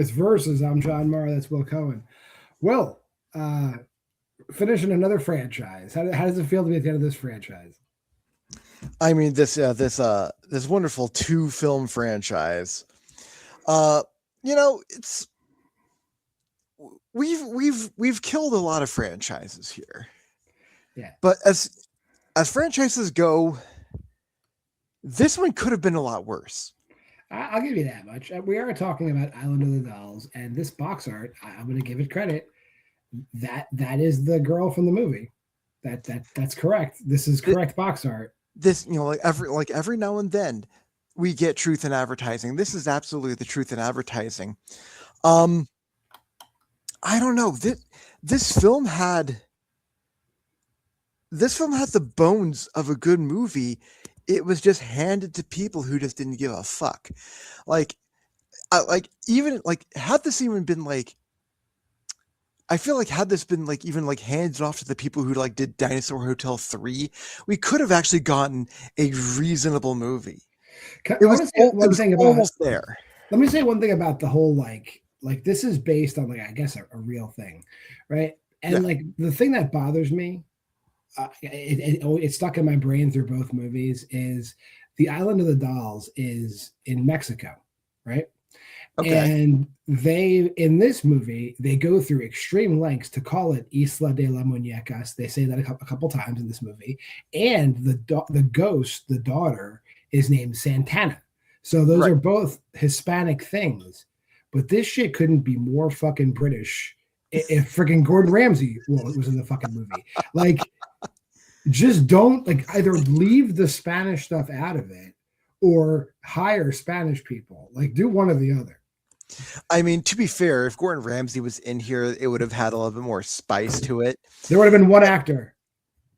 It's Versus. I'm John Maher. That's Will Cohen. Will, uh, finishing another franchise. How does it feel to be at the end of this franchise? I mean, this wonderful 2-film franchise. Uh, it's we've killed a lot of franchises here. Yeah. But as franchises go, this one could have been a lot worse. I'll give you that much. We are talking about Island of the Dolls, and this box art. I'm going to give it credit. That is the girl from the movie. That's correct. This is correct box art. This, every now and then, we get truth in advertising. This is absolutely the truth in advertising. I don't know. This film had the bones of a good movie. It was just handed to people who just didn't give a fuck. Had this even been I feel like had this been even handed off to the people who did Dinosaur Hotel 3, we could have actually gotten a reasonable movie. It was almost there. Let me say one thing about the whole this is based on I guess a real thing, right? And the thing that bothers me, it stuck in my brain through both movies, is the Island of the Dolls is in Mexico, right? Okay. And they, in this movie, they go through extreme lengths to call it Isla de la Muñecas. They say that a couple times in this movie. And the ghost, the daughter, is named Santana. So those are both Hispanic things. But this shit couldn't be more fucking British if freaking Gordon Ramsay was in the fucking movie. Just don't either leave the Spanish stuff out of it or hire Spanish people. Do one or the other. I mean, to be fair, if Gordon Ramsay was in here, it would have had a little bit more spice to it. There would have been one actor.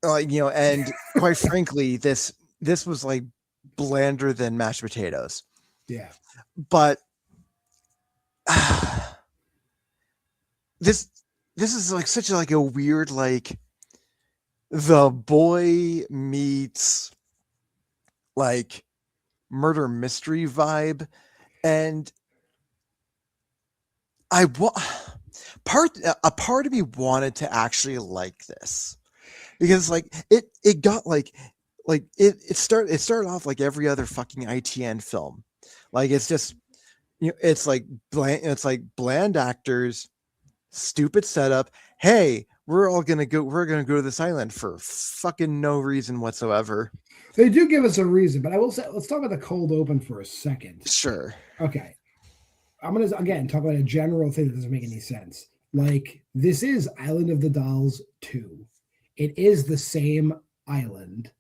And quite frankly, this was blander than mashed potatoes. Yeah. But this is such a weird the boy meets murder mystery vibe, and a part of me wanted to actually like this because it got it started off like every other fucking ITN film. It's just it's bland actors, stupid setup. Hey, we're gonna go to this island for fucking no reason whatsoever. They do give us a reason, but I will say, let's talk about the cold open for a second. Sure. Okay. I'm going to, again, talk about a general thing that doesn't make any sense. This is Island of the Dolls 2. It is the same island.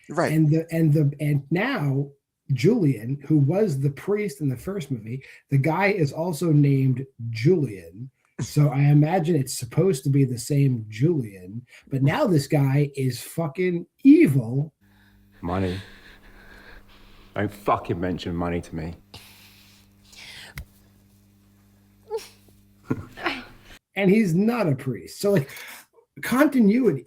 Right. And now Julian, who was the priest in the first movie, the guy is also named Julian. So I imagine it's supposed to be the same Julian, but now this guy is fucking evil. Money. Don't fucking mention money to me. And he's not a priest. So continuity,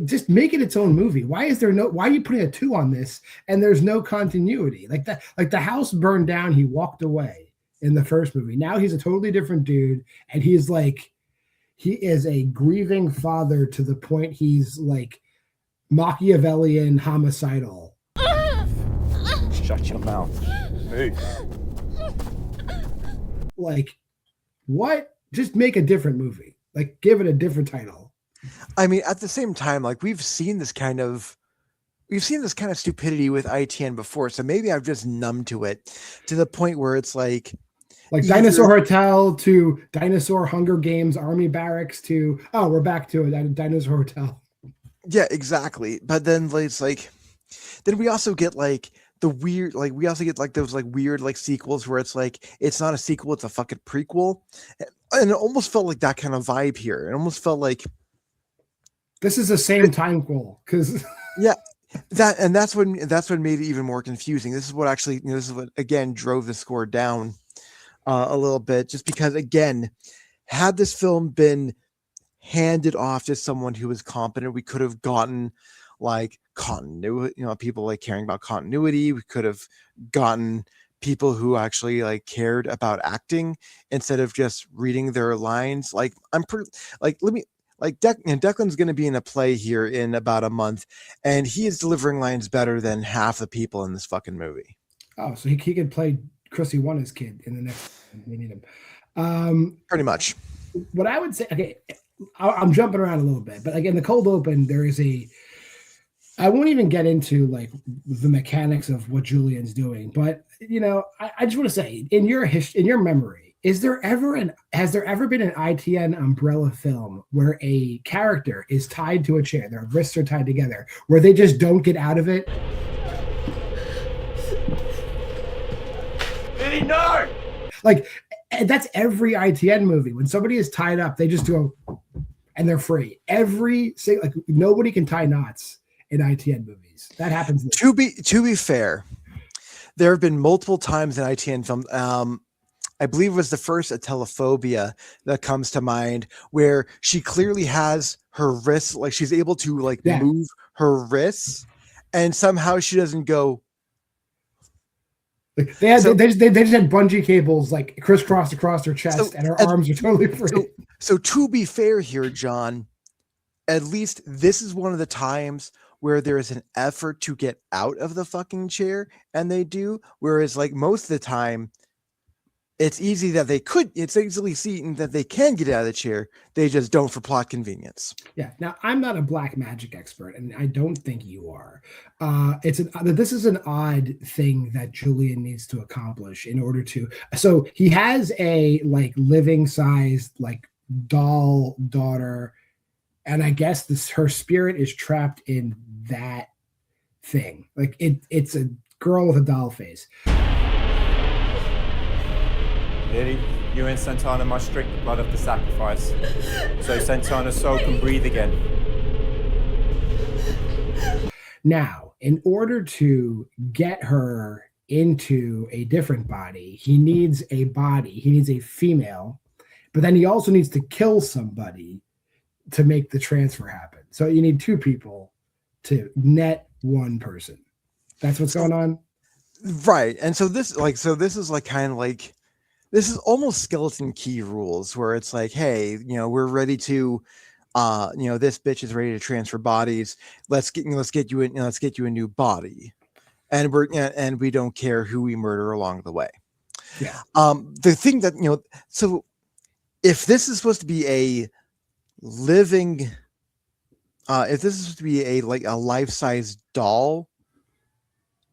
just make it its own movie. Why are you putting a 2 on this and there's no continuity? The house burned down, he walked away in the first movie. Now he's a totally different dude, and he's he is a grieving father to the point he's Machiavellian homicidal. Shut your mouth. Move. What? Just make a different movie. Give it a different title. I mean, at the same time, we've seen this kind of stupidity with ITN before, so maybe I'm just numb to it to the point where it's Dinosaur Hotel to Dinosaur Hunger Games Army Barracks to we're back to it, Dinosaur Hotel. Yeah, exactly. But then then we also get the weird we also get those weird sequels where it's not a sequel, it's a fucking prequel. And it almost felt like that kind of vibe here. It almost felt like this is the same time goal because yeah, that's what made it even more confusing. This is what actually this is what again drove the score down a little bit, just because again, had this film been handed off to someone who was competent, we could have gotten continuity, people caring about continuity. We could have gotten people who actually like cared about acting instead of just reading their lines. Like I'm pretty like let me like Declan's going to be in a play here in about a month, and he is delivering lines better than half the people in this fucking movie. Oh, so he could play Chrissy Wonna's kid in the next. We need him. Pretty much. What I would say, okay, I'm jumping around a little bit, but like in the cold open, there is I won't even get into like the mechanics of what Julian's doing, but you know, I just want to say, in your memory, has there ever been an ITN umbrella film where a character is tied to a chair, their wrists are tied together, where they just don't get out of it? Hey, no! Like that's every ITN movie. When somebody is tied up, they just go and they're free. Like nobody can tie knots in ITN movies. That happens. To be fair, there have been multiple times in ITN film. I believe it was the first Atelophobia that comes to mind, where she clearly has her wrists, like she's able to move her wrists, and somehow she doesn't go. Like they just had bungee cables like crisscrossed across her chest, and her arms are totally free. So to be fair here, John, at least this is one of the times where there is an effort to get out of the fucking chair, and they do. Whereas like most of the time, it's easily seen that they can get out of the chair. They just don't for plot convenience. Yeah. Now I'm not a black magic expert, and I don't think you are. This is an odd thing that Julian needs to accomplish in order to. So he has a like living sized like doll daughter, and I guess her spirit is trapped in that thing. Like it's a girl with a doll face. Lily, you and Santana must drink the blood of the sacrifice, so Santana's soul can breathe again. Now, in order to get her into a different body, he needs a body. He needs a female, but then he also needs to kill somebody to make the transfer happen. So you need two people to net one person. That's what's going on. Right. And so this is like kind of like, this is almost Skeleton Key rules, where it's like, hey, we're ready to, this bitch is ready to transfer bodies. Let's get you a new body, and we don't care who we murder along the way. Yeah. The thing that so if this is supposed to be a living, if this is supposed to be a life-size doll,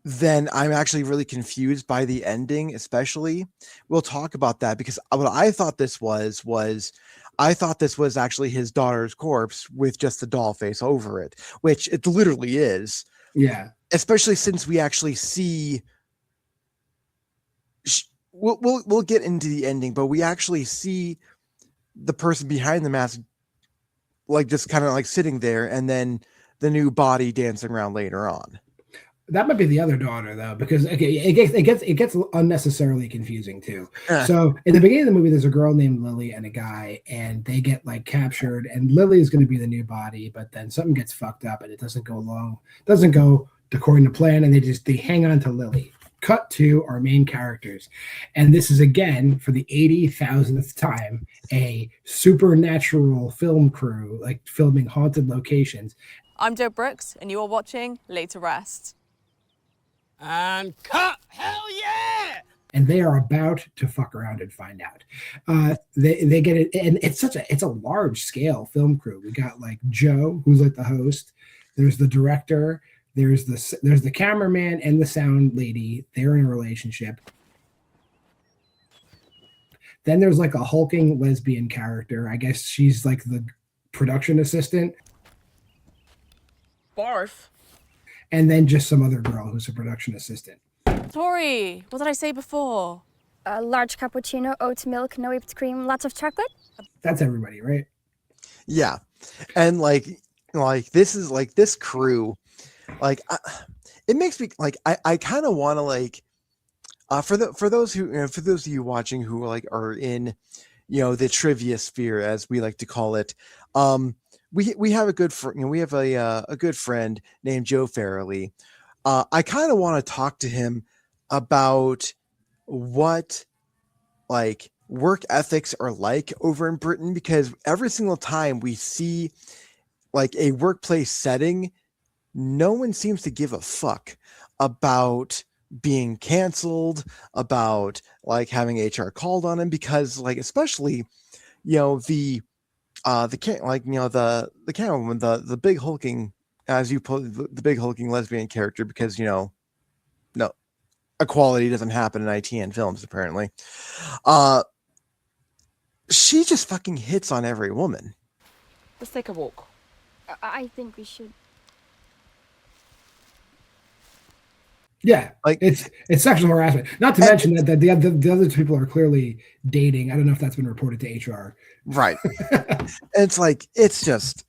then I'm actually really confused by the ending, especially. We'll talk about that, because what I thought this was actually his daughter's corpse with just the doll face over it, which it literally is. Yeah. Especially since we actually see, we'll get into the ending, but we actually see the person behind the mask, like just kind of like sitting there, and then the new body dancing around later on. That might be the other daughter, though, because it gets unnecessarily confusing too. So in the beginning of the movie, there's a girl named Lily and a guy, and they get like captured, and Lily is going to be the new body, but then something gets fucked up, and it doesn't go according to plan, and they hang on to Lily. Cut to our main characters, and this is again for the 80,000th time a supernatural film crew like filming haunted locations. I'm Joe Brooks, and you are watching Laid to Rest. And cut! Hell yeah! And they are about to fuck around and find out. They get it, and it's a large scale film crew. We got like Joe, who's like the host. There's the director. There's the cameraman and the sound lady. They're in a relationship. Then there's like a hulking lesbian character. I guess she's like the production assistant. Barf. And then just some other girl who's a production assistant. Tori, what did I say before? A large cappuccino, oat milk, no whipped cream, lots of chocolate. That's everybody, right? Yeah. And like this is like this crew, it makes me like, I kind of want to like, for those of you watching who are in, the trivia sphere, as we like to call it, we have a good friend, we have a good friend named Joe Farrelly. I kind of want to talk to him about what like work ethics are like over in Britain, because every single time we see like a workplace setting, no one seems to give a fuck about being canceled, about like having HR called on him, because like especially the camera woman, the big hulking, as you put the big hulking lesbian character, because no equality doesn't happen in ITN films apparently. She just fucking hits on every woman. Let's take a walk. I think we should. Yeah, Like, it's sexual harassment. Not to mention that the other two people are clearly dating. I don't know if that's been reported to HR. right. It's like, it's just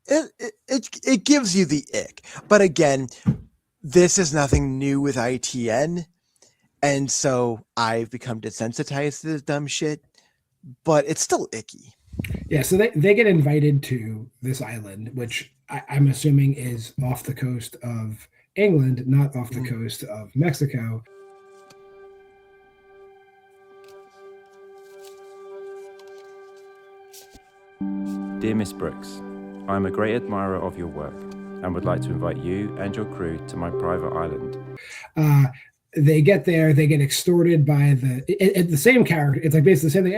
it gives you the ick. But again, this is nothing new with ITN, and so I've become desensitized to this dumb shit. But it's still icky. Yeah, so they get invited to this island, which I'm assuming is off the coast of England, not off the coast of Mexico. Dear Miss Brooks, I am a great admirer of your work and would like to invite you and your crew to my private island. They get there, they get extorted by the same character. It's like basically the same thing.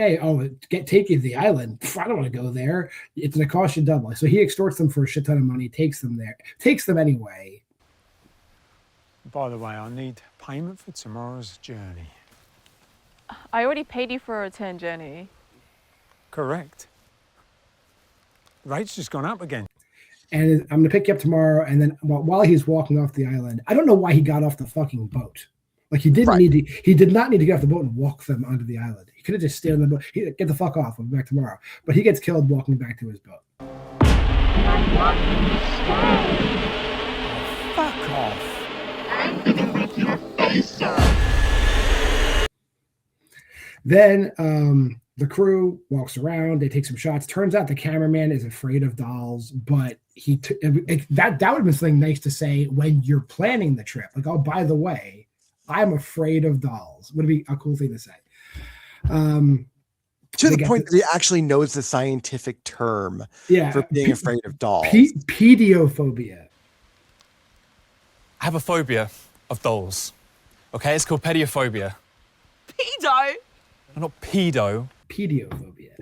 Hey, take you to the island. I don't want to go there. It's going to cost you double. So he extorts them for a shit ton of money, takes them anyway. By the way, I need payment for tomorrow's journey. I already paid you for a return journey. Correct. Rate's just gone up again. And I'm going to pick you up tomorrow. And then while he's walking off the island, I don't know why he got off the fucking boat. Like he didn't need to. He did not need to get off the boat and walk them onto the island. He could have just stayed on the boat. Get the fuck off. We'll be back tomorrow. But he gets killed walking back to his boat. Fuck off. Then the crew walks around. They take some shots. Turns out the cameraman is afraid of dolls, but that would have been something nice to say when you're planning the trip. Like, oh, by the way, I'm afraid of dolls. Would be a cool thing to say. To the point that he actually knows the scientific term for being afraid of dolls. Pediophobia. I have a phobia of dolls. Okay, it's called pediophobia. Pedo? Not pedo. Pediophobia.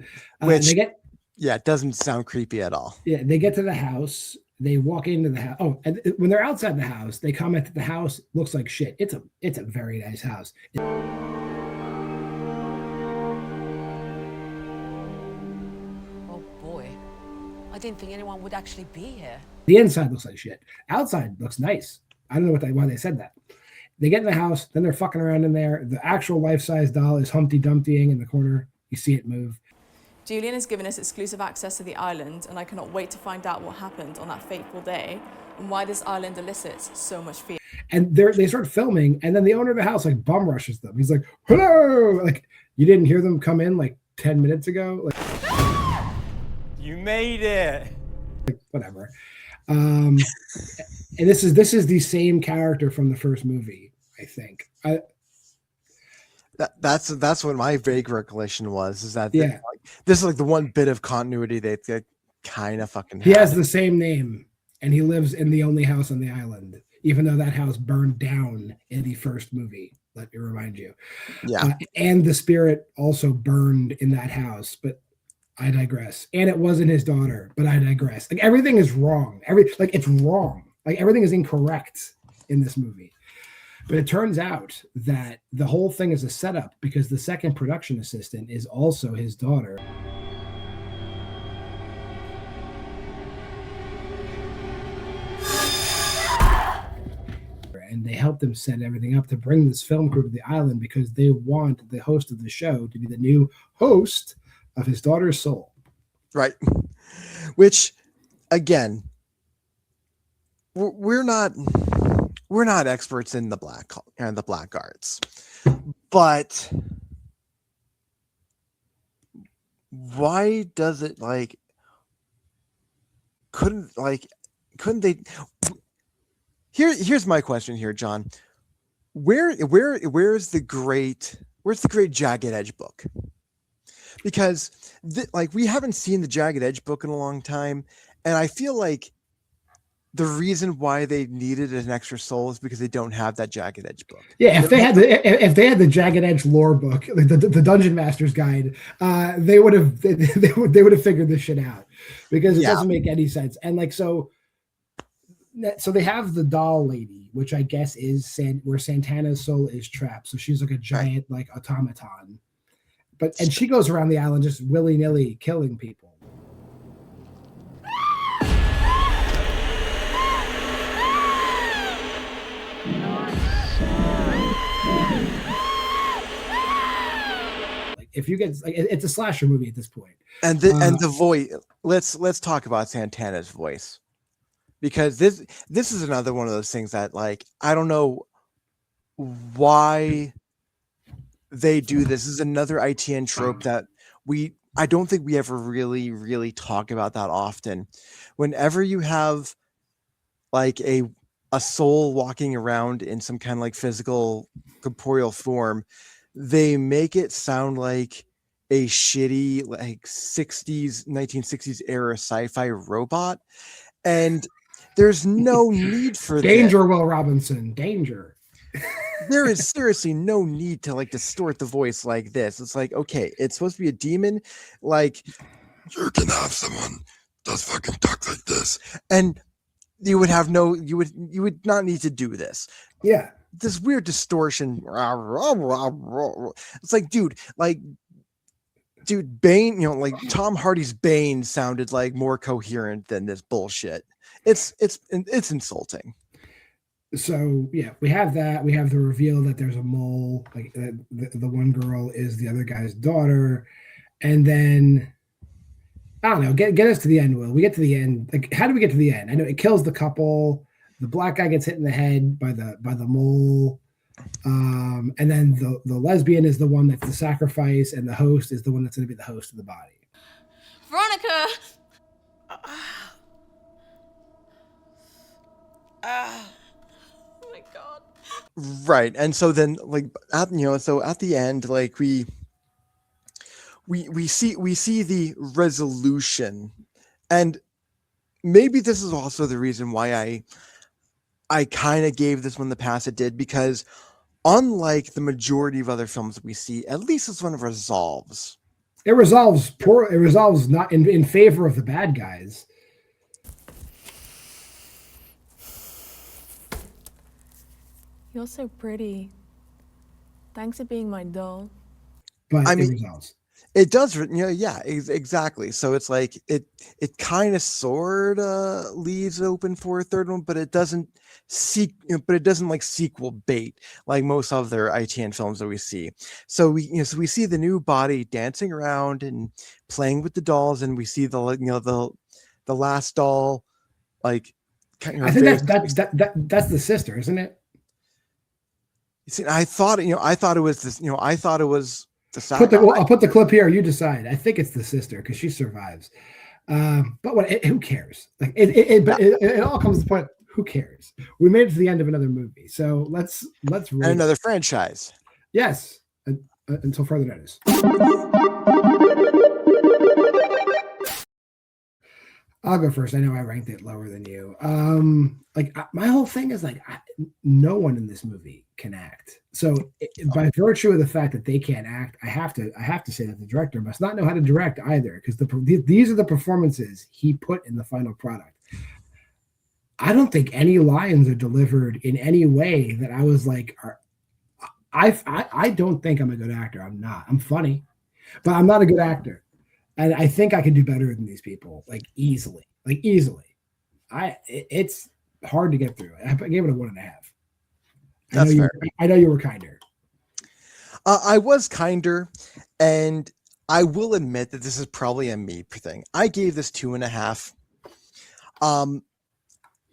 Which, it doesn't sound creepy at all. Yeah, they get to the house. They walk into the house. Oh, and when they're outside the house, they comment that the house looks like shit. It's a very nice house. Oh boy, I didn't think anyone would actually be here. The inside looks like shit. Outside looks nice. I don't know why they said that. They get in the house, then they're fucking around in there. The actual life-size doll is Humpty Dumptying in the corner. You see it move. Julian has given us exclusive access to the island, and I cannot wait to find out what happened on that fateful day and why this island elicits so much fear. And they start filming, and then the owner of the house like bum rushes them. He's like, "Hello!" Like, you didn't hear them come in like 10 minutes ago. Like, you made it. Like, whatever. And this is the same character from the first movie, I think. That's what my vague recollection was. Is that this is like the one bit of continuity that kind of fucking. He has the same name, and he lives in the only house on the island, even though that house burned down in the first movie. Let me remind you. Yeah, and the spirit also burned in that house, but I digress. And it wasn't his daughter, but I digress. Like, everything is wrong. It's wrong. Like, everything is incorrect in this movie. But it turns out that the whole thing is a setup because the second production assistant is also his daughter. And they helped them set everything up to bring this film crew to the island because they want the host of the show to be the new host of his daughter's soul. Right. Which, again, we're not experts in the black arts, but why does it couldn't they here's my question here, John. where's the great Jagged Edge book? Because like we haven't seen the Jagged Edge book in a long time, and I feel like the reason why they needed an extra soul is because they don't have that Jagged Edge book. Yeah, if they had the Jagged Edge lore book, the Dungeon Master's Guide, they would have figured this shit out, because it doesn't make any sense. And like so they have the doll lady, which I guess is where Santana's soul is trapped. So she's like a giant like automaton, and she goes around the island just willy nilly killing people. If you get like, it's a slasher movie at this point, and the voice. Let's talk about Santana's voice, because this is another one of those things that, like, I don't know why they do this. This is another ITN trope that I don't think we ever really talk about that often. Whenever you have like a soul walking around in some kind of like physical corporeal form, they make it sound like a shitty like 1960s era sci-fi robot, and there's no need for danger. Will Robinson, danger. There is seriously no need to like distort the voice like this. It's like, okay, it's supposed to be a demon, like you can have someone does fucking talk like this, and you would not need to do this. Yeah. This weird distortion. It's like, dude, Bane, like Tom Hardy's Bane sounded like more coherent than this bullshit. It's insulting. So yeah, we have that. We have the reveal that there's a mole. Like the one girl is the other guy's daughter, and then I don't know. Get us to the end, Will. We get to the end. Like, how do we get to the end? I know it kills the couple. The black guy gets hit in the head by the mole, and then the lesbian is the one that's the sacrifice, and the host is the one that's going to be the host of the body. Veronica! Oh my god. Right, and so then like at the end, like we see the resolution, and maybe this is also the reason why I kind of gave this one the pass it did, because unlike the majority of other films that we see, at least this one resolves. It resolves not in favor of the bad guys. You're so pretty. Thanks for being my doll. But I mean, it resolves. It does, exactly. So it's like it kind of sort of leaves open for a third one, but it doesn't like sequel bait like most other ITN films that we see. So we see the new body dancing around and playing with the dolls, and we see the last doll like. I think that's the sister, isn't it? See, I thought it was this. I thought it was. I'll put the clip here. You decide. I think it's the sister because she survives. But who cares? Like it all comes to the point. Who cares? We made it to the end of another movie, so let's and another franchise. Yes, until further notice. I'll go first. I know I ranked it lower than you. My whole thing is like no one in this movie can act. So by virtue of the fact that they can't act, I have to say that the director must not know how to direct either, because these are the performances he put in the final product. I don't think any lines are delivered in any way that I was like, I don't think I'm a good actor. I'm not. I'm funny, but I'm not a good actor. And I think I could do better than these people, easily. It's hard to get through. I gave it a 1.5. That's fair. I know you were kinder. I was kinder, and I will admit that this is probably a me thing. I gave this 2.5.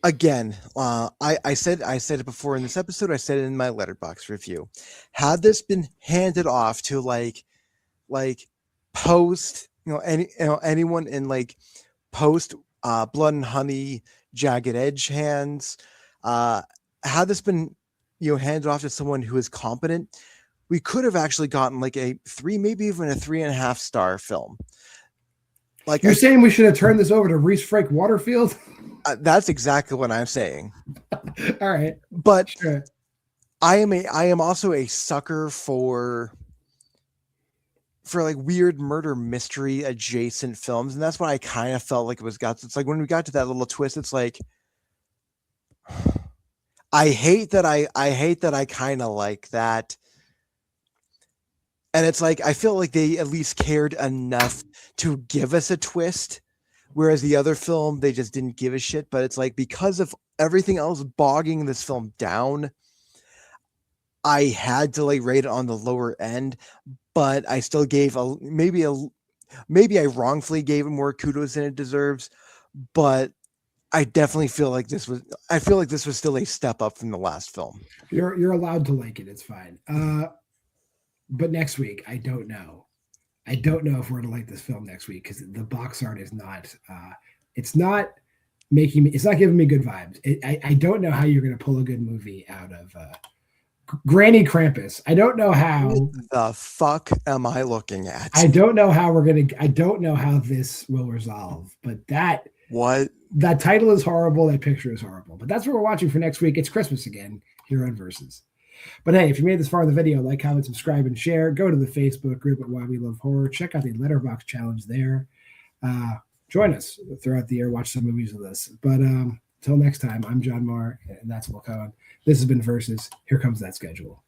Again, I said it before in this episode. I said it in my Letterboxd review. Had this been handed off to like post, anyone in post Blood and Honey, Jagged Edge hands, had this been hand it off to someone who is competent, we could have actually gotten like a 3, maybe even a 3.5 star film. Like, you're saying we should have turned this over to Reese Frank Waterfield? That's exactly what I'm saying. All right, but sure. I am also a sucker for like weird murder mystery adjacent films, and that's what I kind of felt like it was got. It's like when we got to that little twist, it's like I hate that I kind of like that. And it's like I feel like they at least cared enough to give us a twist, whereas the other film they just didn't give a shit. But it's like because of everything else bogging this film down, I had to like rate it on the lower end. But I still gave maybe I wrongfully gave it more kudos than it deserves. But I definitely feel like this was still a step up from the last film. You're allowed to like it. It's fine. But next week, I don't know. I don't know if we're going to like this film next week because the box art is not. It's not making me. It's not giving me good vibes. I don't know how you're going to pull a good movie out of Granny Krampus. I don't know how. What the fuck am I looking at? I don't know how we're going to. I don't know how this will resolve. But that title is horrible. That picture is horrible. But that's what we're watching for next week. It's Christmas again here on Versus. But hey, if you made this far in the video, like, comment, subscribe, and share. Go to the Facebook group at Why We Love Horror. Check out the Letterboxd challenge there. Join us throughout the year. Watch some movies with us. But until next time, I'm JWMaher, and that's Will Cohen. This has been Versus. Here comes that schedule.